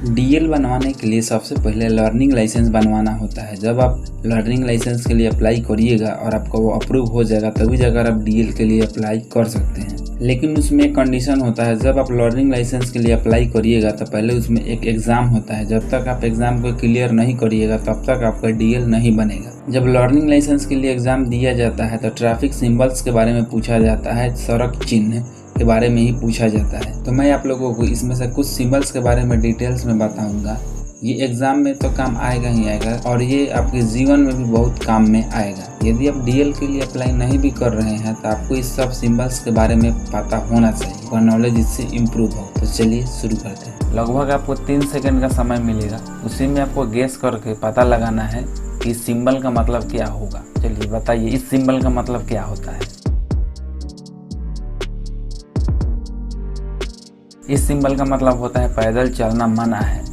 DL बनवाने के लिए सबसे पहले लर्निंग लाइसेंस बनवाना होता है। जब आप लर्निंग लाइसेंस के लिए अप्लाई करिएगा और आपका वो अप्रूव हो जाएगा तभी जाकर आप डीएल के लिए अप्लाई कर सकते हैं। लेकिन उसमें एक कंडीशन होता है, जब आप लर्निंग लाइसेंस के लिए अप्लाई करिएगा तो पहले उसमें एक एग्ज़ाम होता है। जब तक आप एग्ज़ाम को क्लियर नहीं करिएगा तब तक आपका डीएल नहीं बनेगा। जब लर्निंग लाइसेंस के लिए एग्ज़ाम दिया जाता है तो ट्रैफिक सिंबल्स के बारे में पूछा जाता है, सड़क चिन्ह के बारे में ही पूछा जाता है। तो मैं आप लोगों को इसमें से कुछ सिंबल्स के बारे में डिटेल्स में बताऊंगा। ये एग्ज़ाम में तो काम आएगा ही आएगा और ये आपके जीवन में भी बहुत काम में आएगा। यदि आप डीएल के लिए अप्लाई नहीं भी कर रहे हैं तो आपको इस सब सिंबल्स के बारे में पता होना चाहिए और नॉलेज इससे इम्प्रूव हो। तो चलिए शुरू करते हैं। लगभग आपको 3 सेकंड का समय मिलेगा, उसी में आपको गेस करके पता लगाना है कि इस सिंबल का मतलब क्या होगा। चलिए बताइए, इस सिंबल का मतलब क्या होता है। इस सिंबल का मतलब होता है पैदल चलना मना है।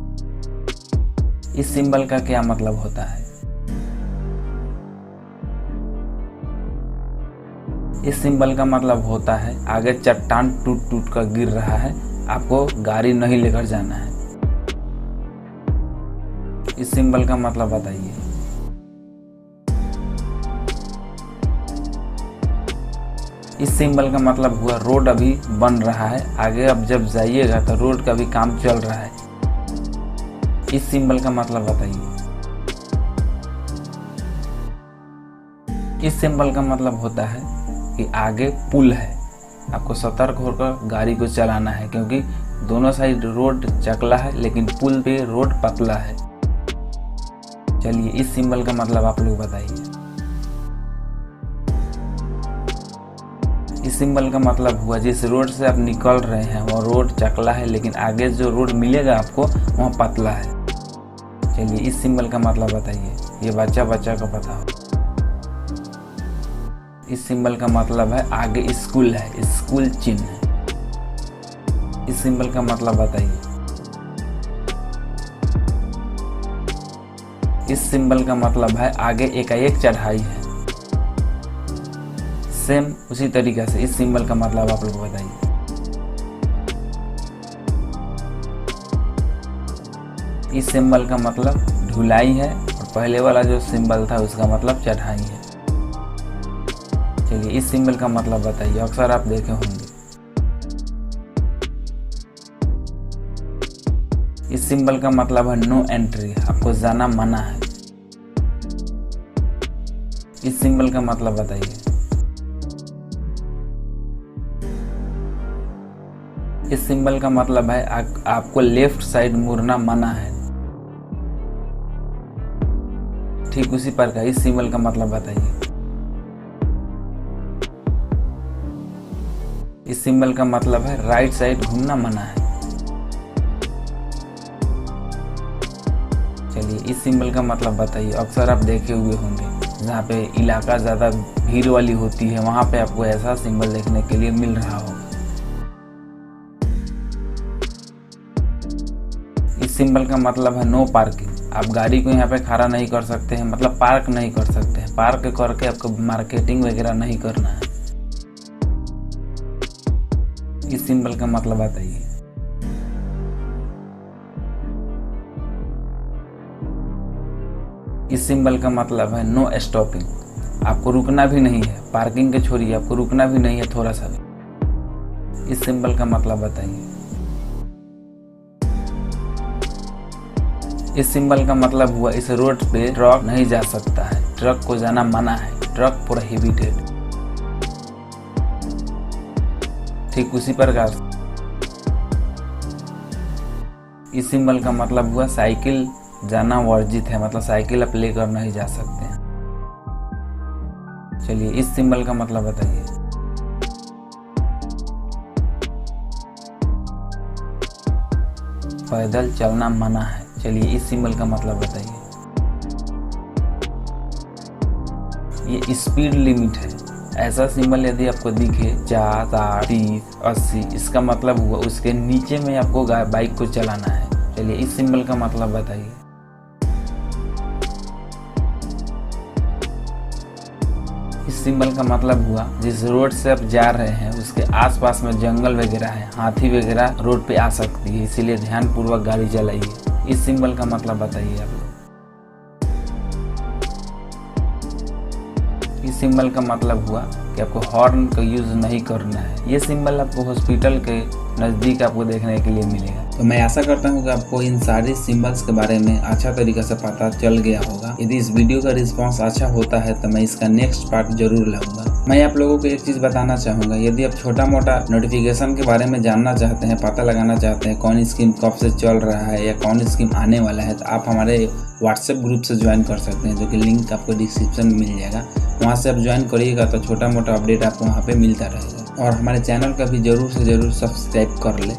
इस सिंबल का क्या मतलब होता है। इस सिंबल का मतलब होता है आगे चट्टान टूट टूट कर गिर रहा है, आपको गाड़ी नहीं लेकर जाना है। इस सिंबल का मतलब बताइए। इस सिंबल का मतलब हुआ रोड अभी बन रहा है, आगे अब जब जाइएगा तो रोड का भी काम चल रहा है। इस सिंबल का मतलब बताइए। इस सिंबल का मतलब होता है कि आगे पुल है, आपको सतर्क होकर गाड़ी को चलाना है क्योंकि दोनों साइड रोड चकला है लेकिन पुल पे रोड पतला है। चलिए इस सिंबल का मतलब आप लोग बताइए। इस सिंबल का मतलब हुआ जिस रोड से आप निकल रहे हैं वो रोड चकला है लेकिन आगे जो रोड मिलेगा आपको वहाँ पतला है। चलिए इस सिंबल का मतलब बताइए, ये बच्चा को पता हो। इस सिंबल का मतलब है आगे स्कूल है, स्कूल चिन्ह है। इस सिंबल का मतलब बताइए। इस सिंबल का मतलब है आगे एकाएक चढ़ाई है। सेम उसी तरीके से इस सिंबल का मतलब आप लोग बताइए। इस सिंबल का मतलब ढुलाई है और पहले वाला जो सिंबल था उसका मतलब चढ़ाई है। चलिए इस सिंबल का मतलब बताइए, अक्सर आप देखे होंगे। इस सिंबल का मतलब है नो एंट्री, आपको जाना मना है। इस सिंबल का मतलब बताइए। इस सिंबल का मतलब है आपको लेफ्ट साइड मुड़ना मना है। ठीक उसी प्रकार इस सिंबल का मतलब बताइए। इस सिंबल का मतलब है राइट साइड घूमना मना है। चलिए इस सिंबल का मतलब बताइए, अक्सर आप देखे हुए होंगे जहाँ पे इलाका ज़्यादा भीड़ वाली होती है वहाँ पे आपको ऐसा सिंबल देखने के लिए मिल रहा होगा। इस सिंबल का मतलब है नो पार्किंग, आप गाड़ी को यहाँ पे खड़ा नहीं कर सकते हैं, मतलब पार्क नहीं कर सकते हैं। पार्क करके आपको मार्केटिंग वगैरह नहीं करना है। इस सिंबल का मतलब बताइए। इस सिंबल का मतलब है नो स्टॉपिंग, आपको रुकना भी नहीं है। पार्किंग के छोड़िए, आपको रुकना भी नहीं है थोड़ा सा भी। इस सिंबल का मतलब बताइए। इस सिंबल का मतलब हुआ इस रोड पे ट्रक नहीं जा सकता है, ट्रक को जाना मना है, ट्रक प्रोहिबिटेड। ठीक उसी प्रकार इस सिंबल का मतलब हुआ साइकिल जाना वर्जित है, मतलब साइकिल आप लेकर नहीं जा सकते हैं। चलिए इस सिंबल का मतलब बताइए। पैदल चलना मना है। चलिए इस सिंबल का मतलब बताइए। ये स्पीड लिमिट है, ऐसा सिंबल यदि आपको दिखे 4, 60, 30, 80, इसका मतलब हुआ उसके नीचे में आपको बाइक को चलाना है। चलिए इस सिंबल का मतलब बताइए। इस सिंबल का मतलब हुआ जिस रोड से आप जा रहे हैं उसके आसपास में जंगल वगैरह है, हाथी वगैरह रोड पे आ सकती है, इसीलिए ध्यानपूर्वक गाड़ी चलाइए। इस सिंबल का मतलब बताइए आप लोग। इस सिंबल का मतलब हुआ कि आपको हॉर्न का यूज़ नहीं करना है। ये सिंबल आपको हॉस्पिटल के नज़दीक आपको देखने के लिए मिलेगा। तो मैं आशा करता हूँ कि आपको इन सारे सिंबल्स के बारे में अच्छा तरीके से पता चल गया होगा। यदि इस वीडियो का रिस्पांस अच्छा होता है तो मैं इसका नेक्स्ट पार्ट जरूर लाऊंगा। मैं आप लोगों को एक चीज़ बताना चाहूँगा, यदि आप छोटा मोटा नोटिफिकेशन के बारे में जानना चाहते हैं, पता लगाना चाहते हैं कौन स्कीम कब से चल रहा है या कौन स्कीम आने वाला है, तो आप हमारे व्हाट्सएप ग्रुप से ज्वाइन कर सकते हैं, जो कि लिंक आपको डिस्क्रिप्शन में मिल जाएगा। वहाँ से आप ज्वाइन करिएगा तो छोटा मोटा अपडेट आपको वहाँ पे मिलता रहेगा। और हमारे चैनल का भी ज़रूर से ज़रूर सब्सक्राइब कर ले।